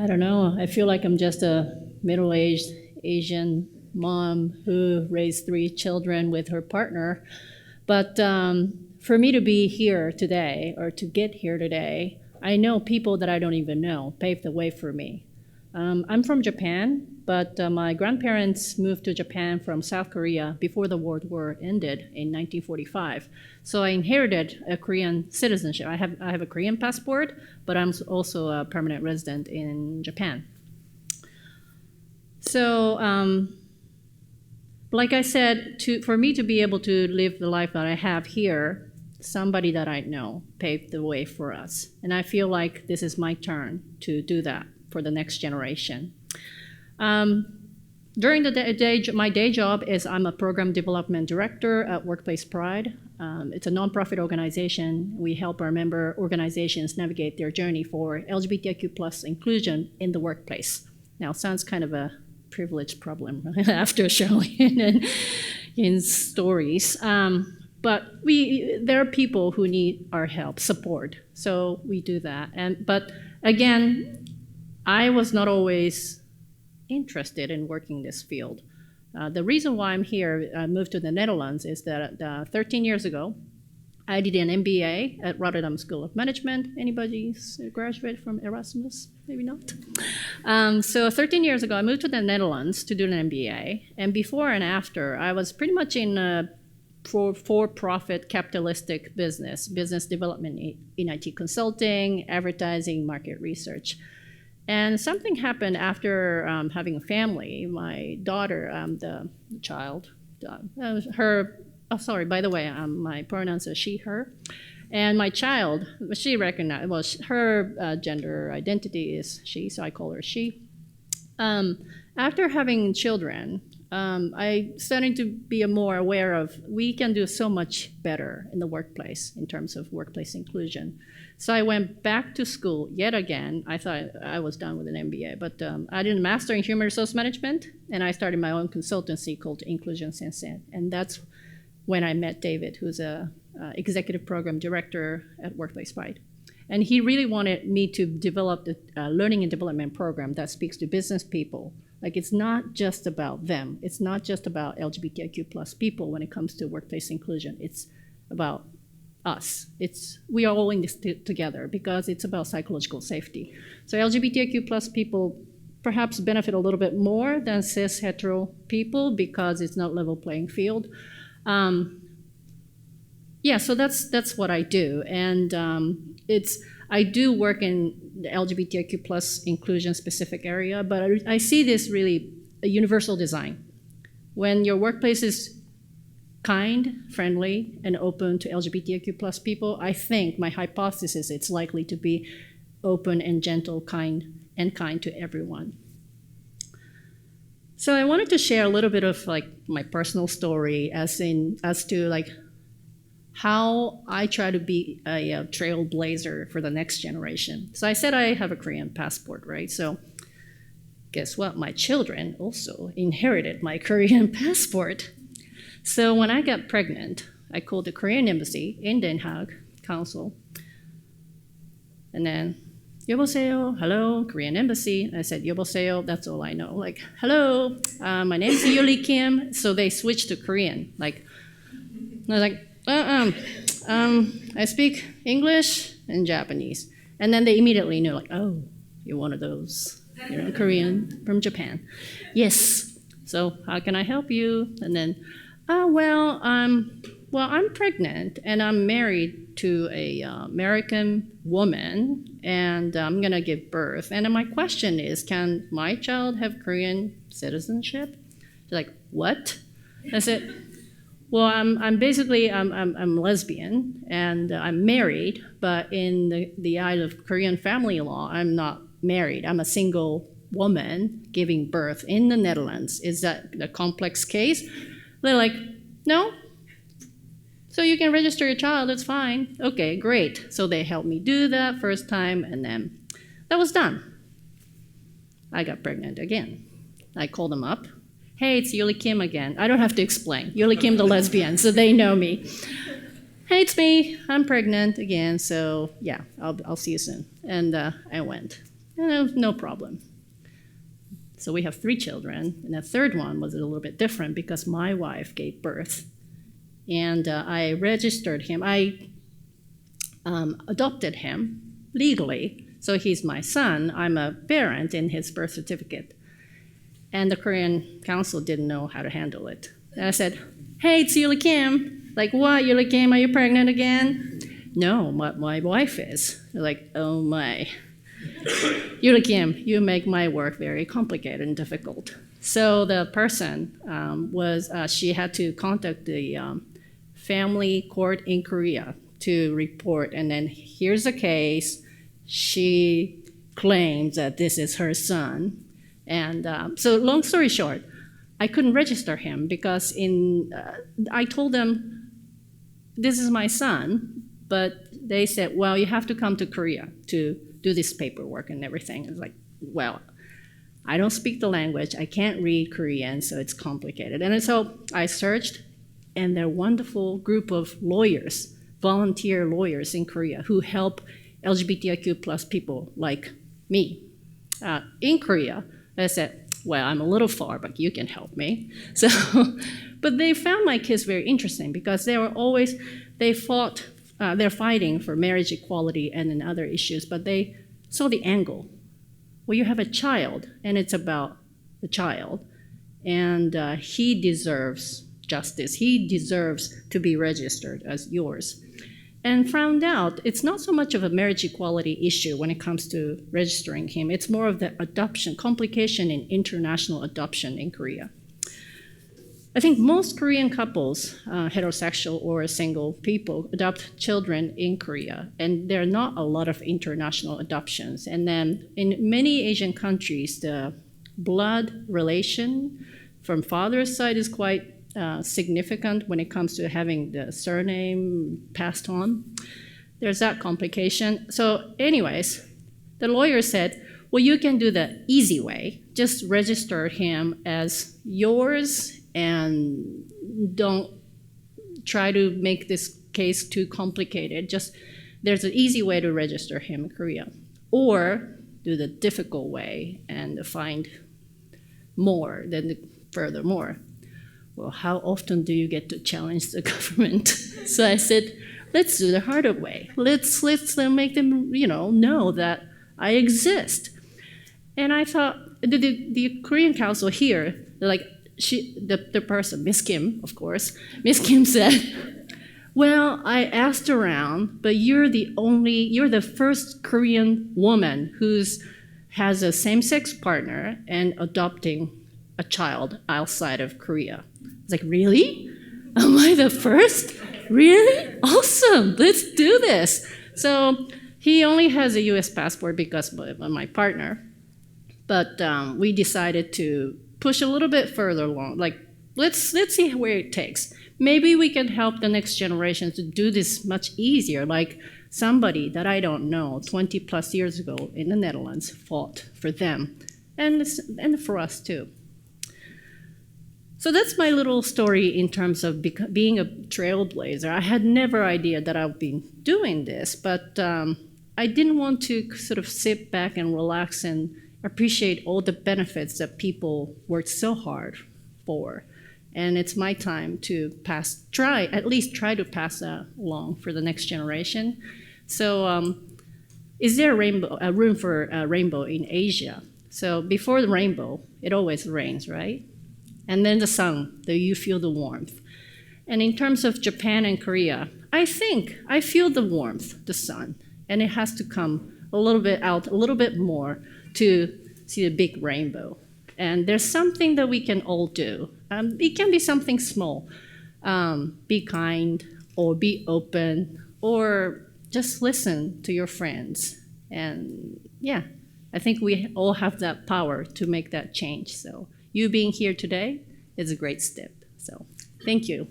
I don't know. I feel like I'm just a middle-aged Asian mom who raised 3 children with her partner. But for me to be here today, or to get here today, I know people that I don't even know paved the way for me. I'm from Japan, but my grandparents moved to Japan from South Korea before the World War ended in 1945. So I inherited a Korean citizenship. I have a Korean passport, but I'm also a permanent resident in Japan. So, like I said, for me to be able to live the life that I have here, somebody that I know paved the way for us. And I feel like this is my turn to do that for the next generation. During the my day job is I'm a program development director at Workplace Pride. It's a nonprofit organization. We help our member organizations navigate their journey for LGBTIQ plus inclusion in the workplace. Now, sounds kind of a privileged problem after showing it in stories. But there are people who need our help, support. So we do that. But again, I was not always interested in working in this field. The reason why I'm here, I moved to the Netherlands, is that 13 years ago, I did an MBA at Rotterdam School of Management. Anybody graduate from Erasmus? Maybe not. So 13 years ago, I moved to the Netherlands to do an MBA. And before and after, I was pretty much in a for-profit capitalistic business development in IT consulting, advertising, market research. And something happened after having a family. My daughter, the child, by the way, my pronouns are she, her. And my child, she recognized, well, her gender identity is she, so I call her she. After having children, I started to be more aware of we can do so much better in the workplace in terms of workplace inclusion. So I went back to school yet again. I thought I was done with an MBA, but I did a master in human resource management, and I started my own consultancy called Inclusion Sensei. And that's when I met David, who's a executive program director at Workplace Pride. And he really wanted me to develop a learning and development program that speaks to business people. Like, it's not just about them. It's not just about LGBTIQ plus people when it comes to workplace inclusion. It's about us. We are all in this together because it's about psychological safety. So LGBTIQ plus people perhaps benefit a little bit more than cis hetero people because it's not level playing field. Yeah, so that's what I do. And I do work in the LGBTIQ plus inclusion specific area, but I see this really a universal design. When your workplace is kind, friendly, and open to LGBTIQ plus people, I think my hypothesis it's likely to be open and gentle, kind to everyone. So I wanted to share a little bit of like my personal story as to like how I try to be a trailblazer for the next generation. So I said I have a Korean passport, right? So guess what? My children also inherited my Korean passport. So when I got pregnant, I called the Korean embassy in Den Haag Council. And then, 여보세요, hello, Korean embassy. I said, 여보세요, that's all I know. Like, hello, my name's Yuli Kim. So they switched to Korean. Like, I was like, I speak English and Japanese. And then they immediately knew, like, oh, you're one of those. You're a Korean from Japan. Yes. So how can I help you? And then, well, I'm pregnant and I'm married to a American woman and I'm gonna give birth. And then my question is, can my child have Korean citizenship? They're like, what? I said, well, I'm basically lesbian and I'm married, but in the eye of Korean family law, I'm not married. I'm a single woman giving birth in the Netherlands. Is that a complex case? They're like, no. So you can register your child, it's fine. Okay, great. So they helped me do that first time and then that was done. I got pregnant again. I called them up. Hey, it's Yuli Kim again. I don't have to explain. Yuli Kim the lesbian, so they know me. Hey, it's me. I'm pregnant again, so yeah, I'll see you soon. And I went. No problem. So we have 3 children, and the third one was a little bit different because my wife gave birth. And I registered him. I adopted him legally, so he's my son. I'm a parent in his birth certificate. And the Korean council didn't know how to handle it. And I said, hey, it's Yuli Kim. Like, what, Yuli Kim, are you pregnant again? No, my wife is. They're like, oh my. Yuli Kim, you make my work very complicated and difficult. So the person she had to contact the family court in Korea to report, and then here's the case. She claims that this is her son. And so long story short, I couldn't register him because I told them, this is my son, but they said, well, you have to come to Korea to do this paperwork and everything. It's like, well, I don't speak the language. I can't read Korean, so it's complicated. And so I searched, and they're a wonderful group of lawyers, volunteer lawyers in Korea who help LGBTIQ plus people like me. In Korea, I said, well, I'm a little far, but you can help me. So, but they found my kids very interesting because they're fighting for marriage equality and then other issues, but they saw the angle. Well, you have a child, and it's about the child, and he deserves justice. He deserves to be registered as yours. And found out it's not so much of a marriage equality issue when it comes to registering him. It's more of the adoption, complication in international adoption in Korea. I think most Korean couples, heterosexual or single people, adopt children in Korea, and there are not a lot of international adoptions. And then in many Asian countries, the blood relation from father's side is quite significant when it comes to having the surname passed on. There's that complication. So anyways, the lawyer said, well, you can do the easy way. Just register him as yours and don't try to make this case too complicated. Just there's an easy way to register him in Korea. Or do the difficult way and find more than furthermore. Well, how often do you get to challenge the government? So I said, let's do the harder way. Let's make them, know that I exist. And I thought, the Korean council here, like the person, Miss Kim, of course, Miss Kim said, well, I asked around, but you're the first Korean woman has a same-sex partner and adopting a child outside of Korea. It's like, really? Am I the first? Really? Awesome, let's do this. So he only has a US passport because of my partner, but we decided to push a little bit further along. Like, let's see where it takes. Maybe we can help the next generation to do this much easier, like somebody that I don't know 20 plus years ago in the Netherlands fought for them, and for us too. So that's my little story in terms of being a trailblazer. I had never idea that I would be doing this, but I didn't want to sort of sit back and relax and appreciate all the benefits that people worked so hard for. And it's my time to at least try to pass that along for the next generation. So is there a room for a rainbow in Asia? So before the rainbow, it always rains, right? And then the sun, you feel the warmth. And in terms of Japan and Korea, I feel the warmth, the sun, and it has to come a little bit more to see the big rainbow. And there's something that we can all do. It can be something small. Be kind, or be open, or just listen to your friends. And yeah, I think we all have that power to make that change. So you being here today is a great step. So thank you.